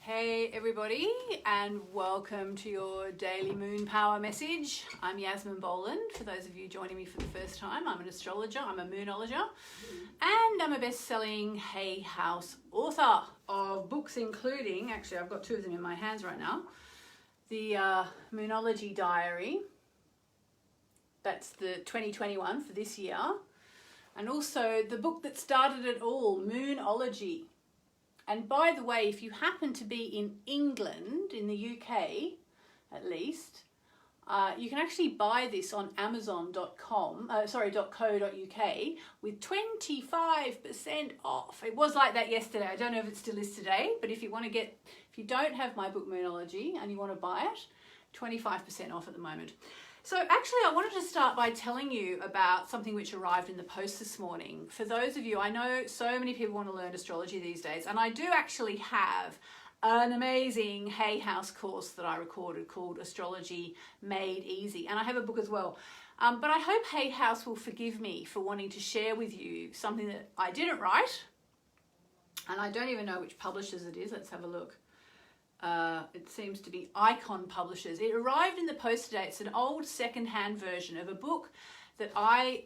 Hey everybody, and welcome to your daily moon power message. I'm Yasmin Boland. For those of you joining me for the first time, I'm an astrologer, I'm a moonologer, and I'm a best-selling Hay House author of books including, actually I've got two of them in my hands right now, the Moonology Diary, that's the 2021 for this year, and also the book that started it all, Moonology. And by the way, if you happen to be in England, in the UK at least, you can actually buy this on amazon.com, .co.uk with 25% off. It was like that yesterday. I don't know if it still is today, but if you don't have my book Moonology and you want to buy it, 25% off at the moment. So actually I wanted to start by telling you about something which arrived in the post this morning. For those of you, I know so many people want to learn astrology these days, and I do actually have an amazing Hay House course that I recorded called Astrology Made Easy, and I have a book as well. But I hope Hay House will forgive me for wanting to share with you something that I didn't write, and I don't even know which publishers it is. Let's have a look. It seems to be Icon Publishers. It arrived in the post today. It's an old second-hand version of a book that I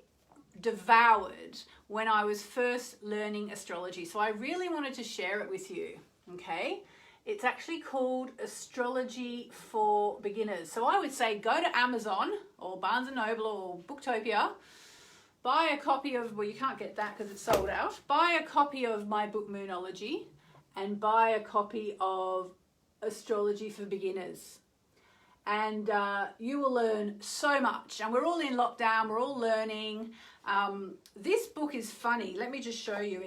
devoured when I was first learning astrology. So I really wanted to share it with you, okay? It's actually called Astrology for Beginners. So I would say go to Amazon or Barnes & Noble or Booktopia, buy a copy of, well, you can't get that because it's sold out, buy a copy of my book Moonology and buy a copy of Astrology for Beginners, and you will learn so much. And we're all in lockdown, we're all learning. This book is funny. Let me just show you.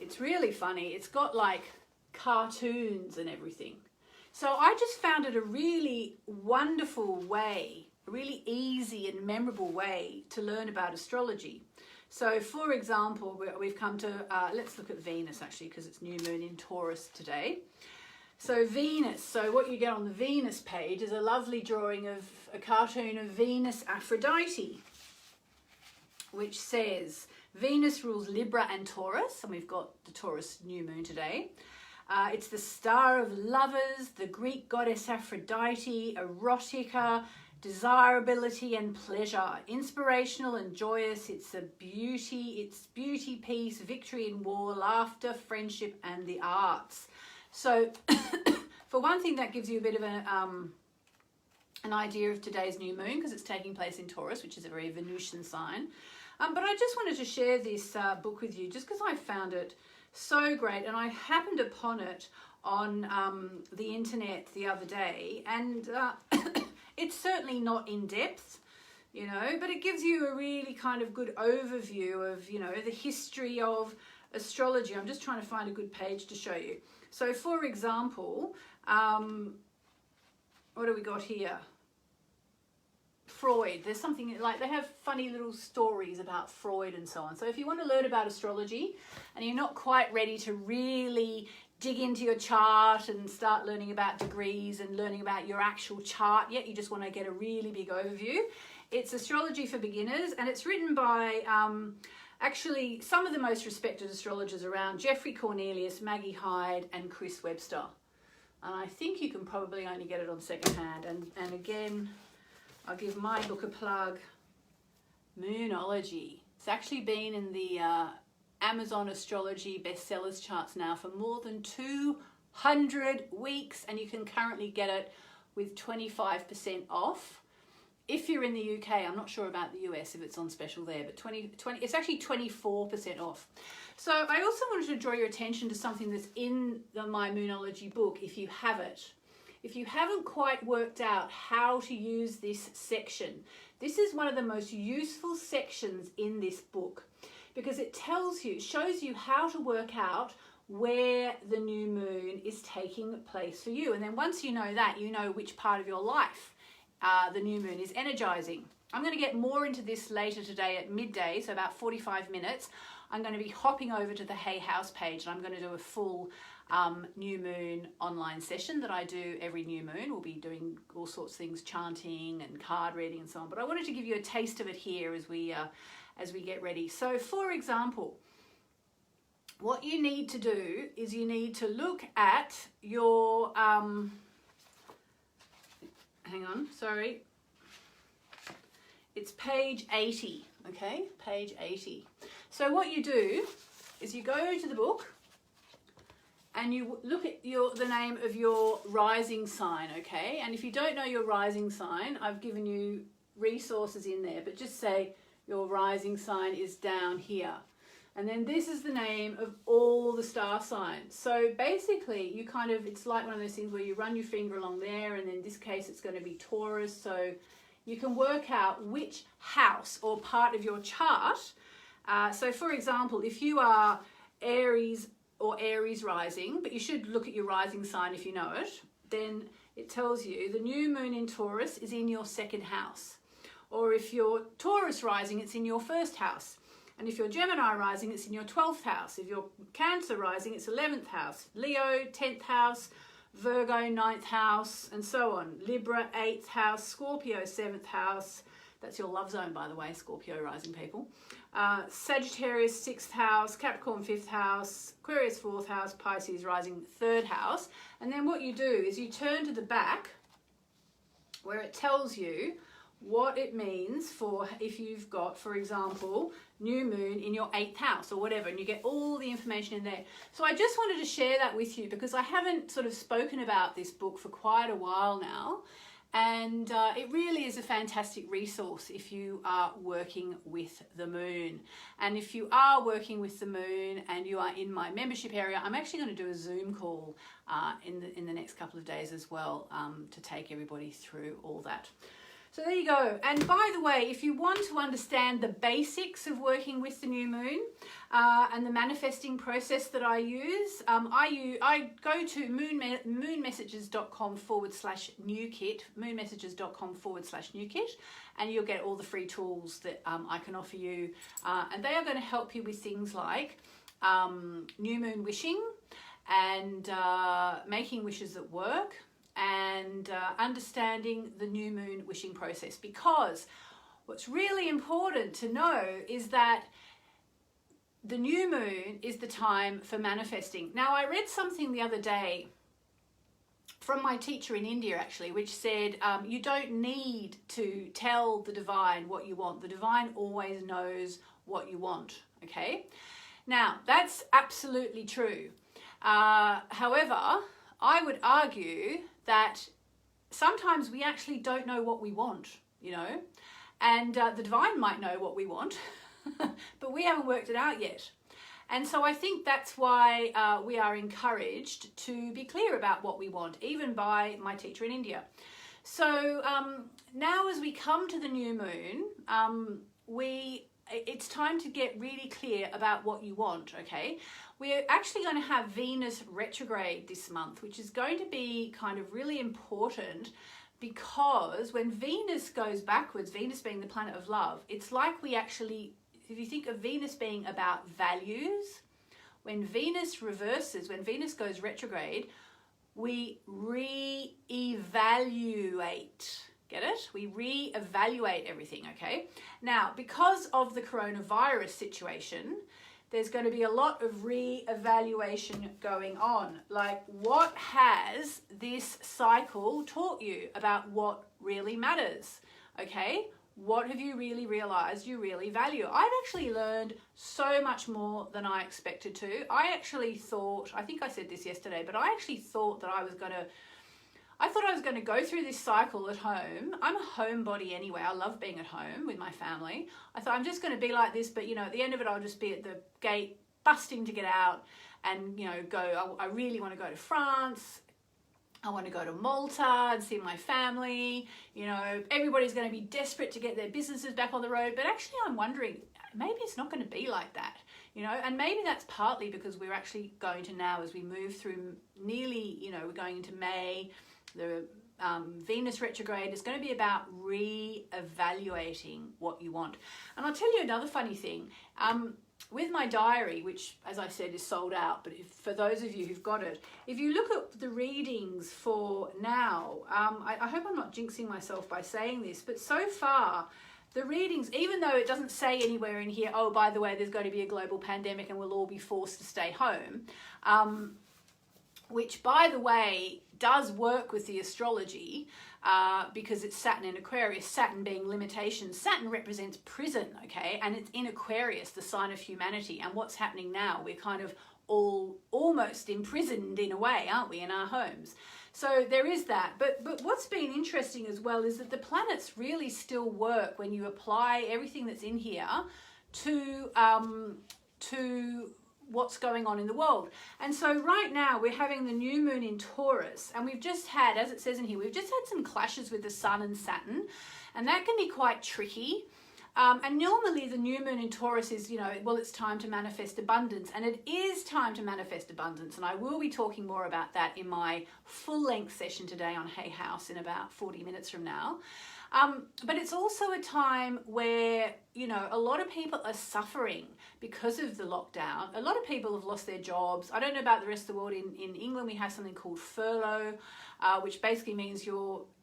It's really funny. It's got like cartoons and everything. So I just found it a really wonderful way, a really easy and memorable way to learn about astrology. So, for example, we've come to, let's look at Venus actually, because it's new moon in Taurus today. So Venus, so what you get on the Venus page is a lovely drawing of a cartoon of Venus Aphrodite, which says, Venus rules Libra and Taurus, and we've got the Taurus new moon today. It's the star of lovers, the Greek goddess Aphrodite, erotica, desirability and pleasure, inspirational and joyous. It's beauty, peace, victory in war, laughter, friendship, and the arts. So for one thing, that gives you a bit of an idea of today's new moon, because it's taking place in Taurus, which is a very Venusian sign. But I just wanted to share this book with you just because I found it so great, and I happened upon it on the internet the other day, and it's certainly not in depth, you know, but it gives you a really kind of good overview of, you know, the history of astrology. I'm just trying to find a good page to show you. So, for example, what do we got here? Freud. There's something like, they have funny little stories about Freud and so on. So if you want to learn about astrology and you're not quite ready to really dig into your chart and start learning about degrees and learning about your actual chart yet, you just want to get a really big overview, it's Astrology for Beginners, and it's written by actually some of the most respected astrologers around, Jeffrey Cornelius, Maggie Hyde, and Chris Webster. And I think you can probably only get it on secondhand. And again, I'll give my book a plug, Moonology. It's actually been in the Amazon astrology bestsellers charts now for more than 200 weeks, and you can currently get it with 25% off. If you're in the UK, I'm not sure about the US if it's on special there, but it's actually 24% off. So I also wanted to draw your attention to something that's in my Moonology book, if you have it. If you haven't quite worked out how to use this section, this is one of the most useful sections in this book, because it shows you how to work out where the new moon is taking place for you. And then once you know that, you know which part of your life the new moon is energizing. I'm going to get more into this later today at midday, so about 45 minutes. I'm going to be hopping over to the Hay House page, and I'm going to do a full new moon online session that I do every new moon. We'll be doing all sorts of things, chanting and card reading and so on. But I wanted to give you a taste of it here as we get ready. So, for example, what you need to do is you need to look at your, hang on, sorry. It's page 80, okay? Page 80. So what you do is you go to the book and you look at the name of your rising sign, okay? And if you don't know your rising sign, I've given you resources in there, but just say your rising sign is down here. And then this is the name of all the star signs. So basically you kind of, it's like one of those things where you run your finger along there, and in this case it's going to be Taurus. So you can work out which house or part of your chart. So for example, if you are Aries or Aries rising, but you should look at your rising sign if you know it, then it tells you the new moon in Taurus is in your second house. Or if you're Taurus rising, it's in your first house. And if you're Gemini rising, it's in your 12th house. If you're Cancer rising, it's 11th house. Leo, 10th house. Virgo, 9th house, and so on. Libra, 8th house. Scorpio, 7th house. That's your love zone, by the way, Scorpio rising people. Sagittarius, 6th house. Capricorn, 5th house. Aquarius, 4th house. Pisces rising, 3rd house. And then what you do is you turn to the back where it tells you what it means for if you've got, for example, new moon in your 8th house or whatever, and you get all the information in there. So I just wanted to share that with you because I haven't sort of spoken about this book for quite a while now, and it really is a fantastic resource if you are working with the moon. And if you are working with the moon and you are in my membership area, I'm actually going to do a Zoom call in the next couple of days as well to take everybody through all that. So there you go. And by the way, if you want to understand the basics of working with the new moon and the manifesting process that I use, I go to moonmessages.com/new kit, moonmessages.com/new kit, and you'll get all the free tools that I can offer you. And they are going to help you with things like new moon wishing and making wishes at work, and understanding the new moon wishing process, because what's really important to know is that the new moon is the time for manifesting. Now, I read something the other day from my teacher in India, actually, which said you don't need to tell the divine what you want. The divine always knows what you want, okay? Now, that's absolutely true. However, I would argue that sometimes we actually don't know what we want, you know, and the divine might know what we want, but we haven't worked it out yet. And so I think that's why we are encouraged to be clear about what we want, even by my teacher in India. So now as we come to the new moon, it's time to get really clear about what you want, okay? We're actually going to have Venus retrograde this month, which is going to be kind of really important, because when Venus goes backwards, Venus being the planet of love, it's like we actually, if you think of Venus being about values, when Venus reverses, when Venus goes retrograde, we re-evaluate. Get it? We re-evaluate everything, okay? Now, because of the coronavirus situation, there's going to be a lot of re-evaluation going on. Like, what has this cycle taught you about what really matters, okay? What have you really realized you really value? I've actually learned so much more than I expected to. I think I said this yesterday, but I actually thought that I was going to go through this cycle at home. I'm a homebody anyway. I love being at home with my family. I thought I'm just going to be like this, but you know, at the end of it, I'll just be at the gate busting to get out and, you know, go. I really want to go to France. I want to go to Malta and see my family. You know, everybody's going to be desperate to get their businesses back on the road. But actually, I'm wondering, maybe it's not going to be like that, you know, and maybe that's partly because we're actually going to now, as we move through nearly, you know, we're going into May, the Venus retrograde is going to be about re-evaluating what you want. And I'll tell you another funny thing. With my diary, which, as I said, is sold out, but for those of you who've got it, if you look at the readings for now, I hope I'm not jinxing myself by saying this, but so far, the readings, even though it doesn't say anywhere in here, oh, by the way, there's going to be a global pandemic and we'll all be forced to stay home, which, by the way, does work with the astrology because it's Saturn in Aquarius, Saturn being limitation. Saturn represents prison, okay? And it's in Aquarius, the sign of humanity. And what's happening now? We're kind of all almost imprisoned in a way, aren't we, in our homes? So there is that. But what's been interesting as well is that the planets really still work when you apply everything that's in here to what's going on in the world. And so right now we're having the new moon in Taurus, and we've just had, as it says in here, we've just had some clashes with the Sun and Saturn, and that can be quite tricky. And normally the new moon in Taurus is, well, it's time to manifest abundance, and it is time to manifest abundance. And I will be talking more about that in my full length session today on Hay House in about 40 minutes from now. But it's also a time where, a lot of people are suffering because of the lockdown. A lot of people have lost their jobs. I don't know about the rest of the world. In England, we have something called furlough, which basically means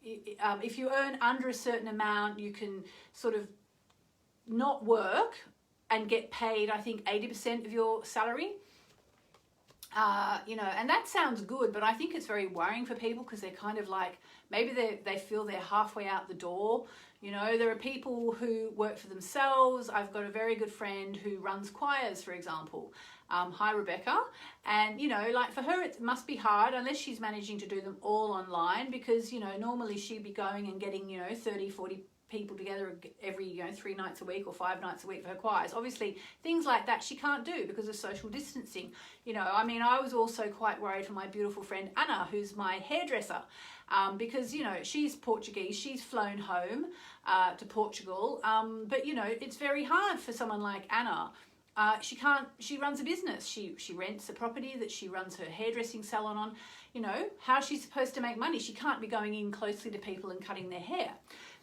if you earn under a certain amount, you can sort of not work and get paid, I think, 80% of your salary. And that sounds good, but I think it's very worrying for people because they're kind of like, maybe they feel they're halfway out the door. There are people who work for themselves. I've got a very good friend who runs choirs, for example. Hi, Rebecca. And, like for her, it must be hard unless she's managing to do them all online because, normally she'd be going and getting, 30, 40 people together every 3 nights a week or 5 nights a week for her choirs. Obviously things like that she can't do because of social distancing. I was also quite worried for my beautiful friend Anna, who's my hairdresser, because she's Portuguese. She's flown home to Portugal, but it's very hard for someone like Anna. She runs a business. She rents a property that she runs her hairdressing salon on. How's she supposed to make money? She can't be going in closely to people and cutting their hair.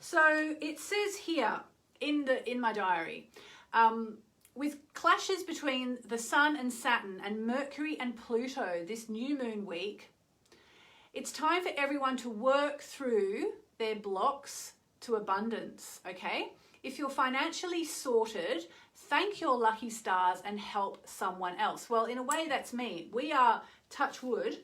So it says here in my diary, with clashes between the Sun and Saturn and Mercury and Pluto this new moon week, it's time for everyone to work through their blocks to abundance, okay? If you're financially sorted, thank your lucky stars and help someone else. Well, in a way, that's me. We are, touch wood,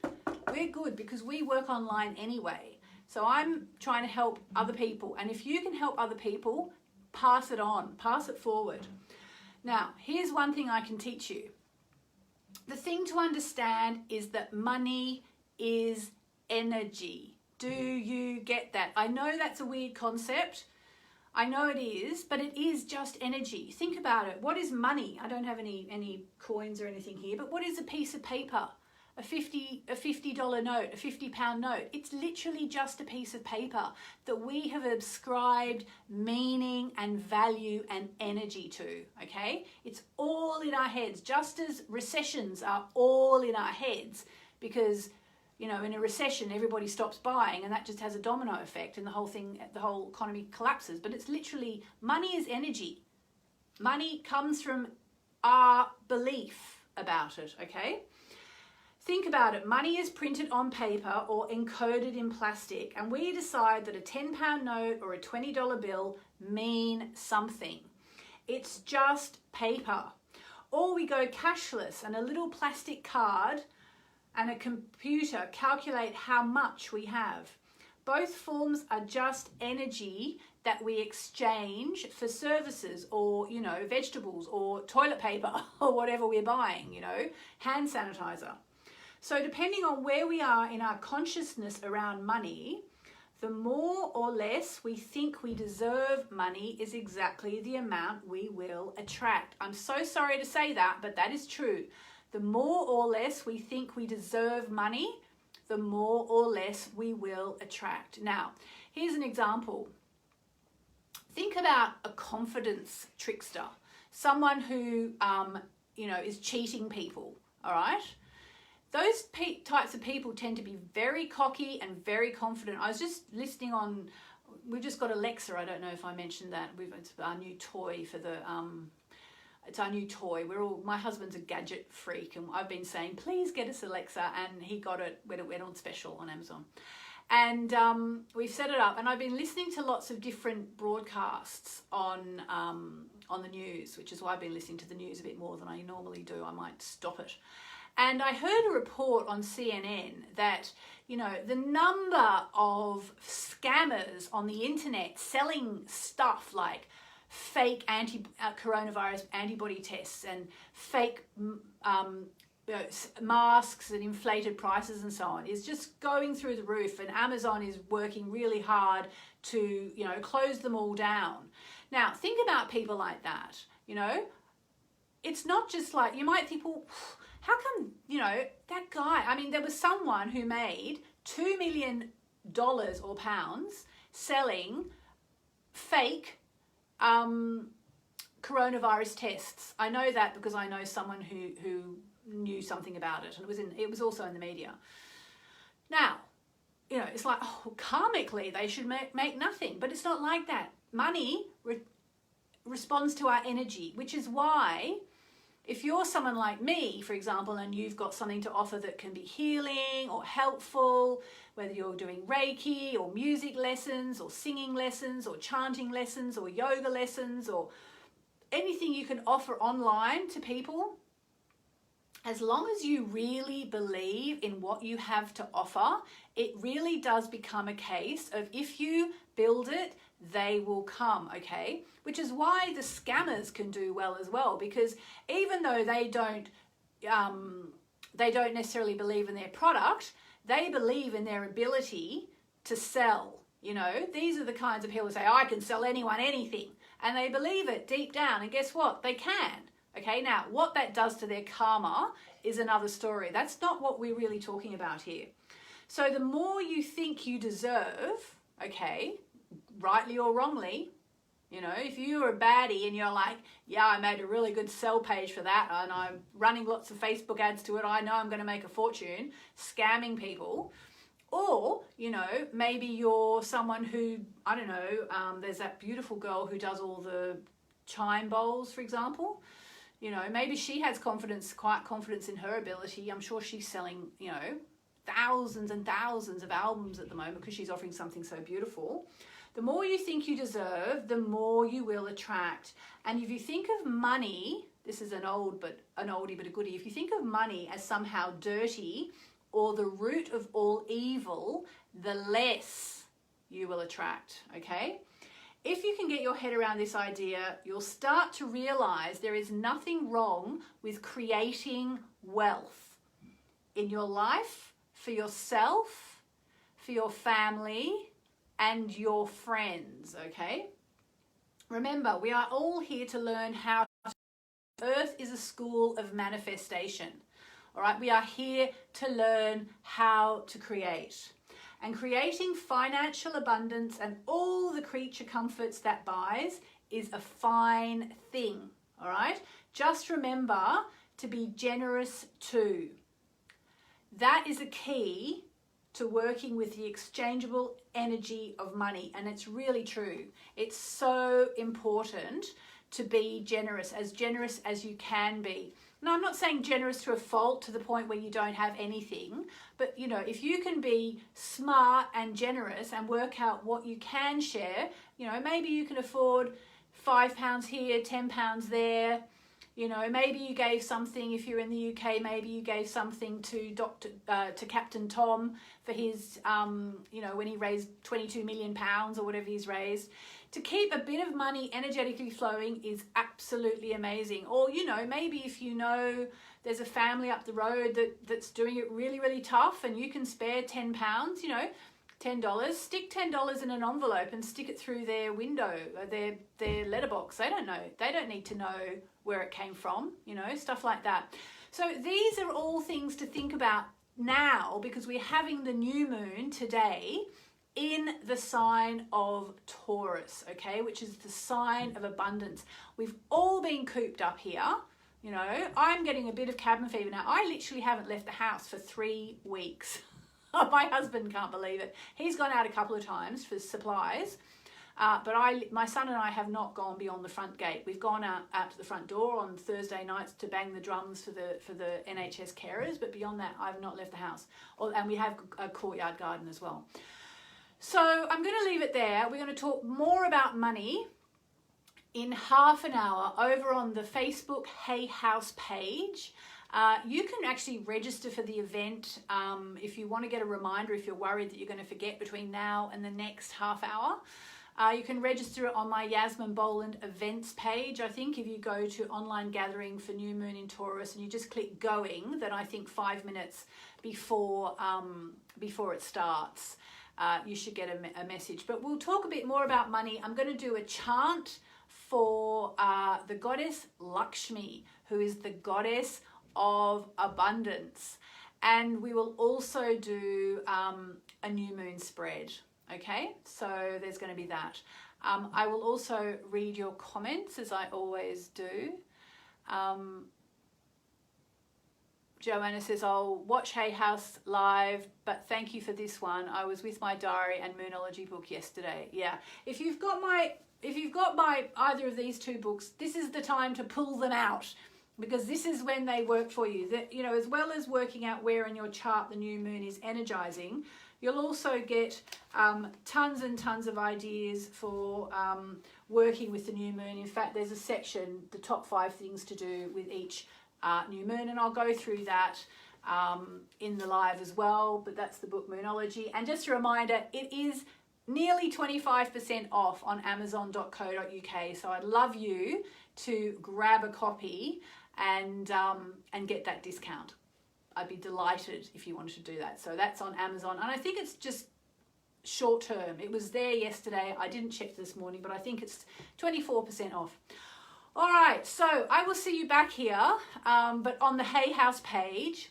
we're good because we work online anyway. So I'm trying to help other people. And if you can help other people, pass it on, pass it forward. Now, here's one thing I can teach you. The thing to understand is that money is energy. Do you get that? I know that's a weird concept. I know it is, but it is just energy. Think about it. What is money? I don't have any coins or anything here, but what is a piece of paper? A $50 note, a £50 note. It's literally just a piece of paper that we have ascribed meaning and value and energy to, okay? It's all in our heads, just as recessions are all in our heads because, in a recession, everybody stops buying and that just has a domino effect and the whole economy collapses. But it's literally, money is energy. Money comes from our belief about it, okay? Think about it. Money is printed on paper or encoded in plastic, and we decide that a £10 note or a $20 bill mean something. It's just paper. Or we go cashless and a little plastic card and a computer calculate how much we have. Both forms are just energy that we exchange for services or, vegetables or toilet paper or whatever we're buying, hand sanitizer. So depending on where we are in our consciousness around money, the more or less we think we deserve money is exactly the amount we will attract. I'm so sorry to say that, but that is true. The more or less we think we deserve money, the more or less we will attract. Now, here's an example. Think about a confidence trickster, someone who, is cheating people, all right? Those types of people tend to be very cocky and very confident. I was just listening on, we've just got Alexa. I don't know if I mentioned that. It's our new toy for the, it's our new toy. My husband's a gadget freak and I've been saying, please get us Alexa. And he got it when it went on special on Amazon. And we've set it up, and I've been listening to lots of different broadcasts on the news, which is why I've been listening to the news a bit more than I normally do. I might stop it. And I heard a report on CNN that, you know, the number of scammers on the internet selling stuff like fake coronavirus antibody tests and fake masks and inflated prices and so on is just going through the roof, and Amazon is working really hard to, you know, close them all down. Now, think about people like that, you know. It's not just like, you might think, well, how come, you know, that guy, I mean, there was someone who made $2 million or pounds selling fake coronavirus tests. I know that because I know someone who knew something about it, and it was also in the media. Now, you know, it's like, oh, karmically they should make nothing, but it's not like that. Money responds to our energy, which is why if you're someone like me, for example, and you've got something to offer that can be healing or helpful, whether you're doing Reiki or music lessons or singing lessons or chanting lessons or yoga lessons or anything you can offer online to people, as long as you really believe in what you have to offer, it really does become a case of if you build it, they will come, okay? Which is why the scammers can do well as well, because even though they don't necessarily believe in their product, they believe in their ability to sell. You know, these are the kinds of people who say, I can sell anyone anything, and they believe it deep down, and guess what? They can. Okay, now what that does to their karma is another story. That's not what we're really talking about here. So the more you think you deserve, okay, rightly or wrongly, you know, if you're a baddie and you're like, yeah, I made a really good sell page for that and I'm running lots of Facebook ads to it, I know I'm going to make a fortune scamming people. Or, you know, maybe you're someone who, I don't know, there's that beautiful girl who does all the chime bowls, for example. You know, maybe she has quiet confidence in her ability. I'm sure she's selling, you know, thousands and thousands of albums at the moment because she's offering something so beautiful. The more you think you deserve, the more you will attract. And if you think of money, this is an oldie but a goodie. If you think of money as somehow dirty or the root of all evil, the less you will attract, okay? If you can get your head around this idea, you'll start to realize there is nothing wrong with creating wealth in your life, for yourself, for your family, and your friends, okay? Remember, we are all here to learn how to. Earth is a school of manifestation, all right? We are here to learn how to create. And creating financial abundance and all the creature comforts that buys is a fine thing, all right? Just remember to be generous too. That is a key to working with the exchangeable energy of money, and it's really true. It's so important to be generous as you can be. Now, I'm not saying generous to a fault to the point where you don't have anything, but you know, if you can be smart and generous and work out what you can share, you know, maybe you can afford £5 here, £10 there. You know, maybe you gave something, if you're in the UK, maybe you gave something to Captain Tom for his, you know, when he raised £22 million or whatever he's raised. To keep a bit of money energetically flowing is absolutely amazing. Or, you know, maybe if you know there's a family up the road that's doing it really, really tough and you can spare £10, you know, $10, stick $10 in an envelope and stick it through their window, their letterbox. They don't know. They don't need to know where it came from, you know, stuff like that. So these are all things to think about now, because we're having the new moon today in the sign of Taurus, okay, which is the sign of abundance. We've all been cooped up here. You know, I'm getting a bit of cabin fever now. I literally haven't left the house for 3 weeks. My husband can't believe it. He's gone out a couple of times for supplies, But my son and I have not gone beyond the front gate. We've gone out to the front door on Thursday nights to bang the drums for the NHS carers, but beyond that, I've not left the house. And we have a courtyard garden as well. So I'm going to leave it there. We're going to talk more about money in half an hour over on the Facebook Hay House page. You can actually register for the event if you want to get a reminder, if you're worried that you're going to forget between now and the next half hour. You can register it on my Yasmin Boland events page. I think if you go to online gathering for new moon in Taurus and you just click going, then I think 5 minutes before it starts, you should get a message. But we'll talk a bit more about money. I'm going to do a chant for the goddess Lakshmi, who is the goddess of abundance. And we will also do a new moon spread. Okay, so there's going to be that. I will also read your comments, as I always do. Joanna says, I'll watch Hay House live, but thank you for this one. I was with my diary and Moonology book yesterday. Yeah, if you've got my either of these two books, this is the time to pull them out, because this is when they work for you. That, you know, as well as working out where in your chart the new moon is energizing, you'll also get tons and tons of ideas for working with the new moon. In fact, there's a section, the top 5 things to do with each new moon, and I'll go through that in the live as well, but that's the book Moonology. And just a reminder, it is nearly 25% off on amazon.co.uk, so I'd love you to grab a copy and get that discount. I'd be delighted if you wanted to do that. So that's on Amazon, and I think it's just short term. It was there yesterday. I didn't check this morning, but I think it's 24% off. All right, so I will see you back here, but on the Hay House page.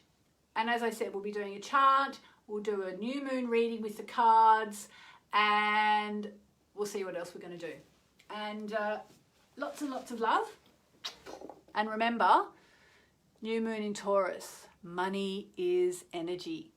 And as I said, we'll be doing a chant. We'll do a new moon reading with the cards, and we'll see what else we're going to do. And lots and lots of love. And remember, new moon in Taurus, money is energy.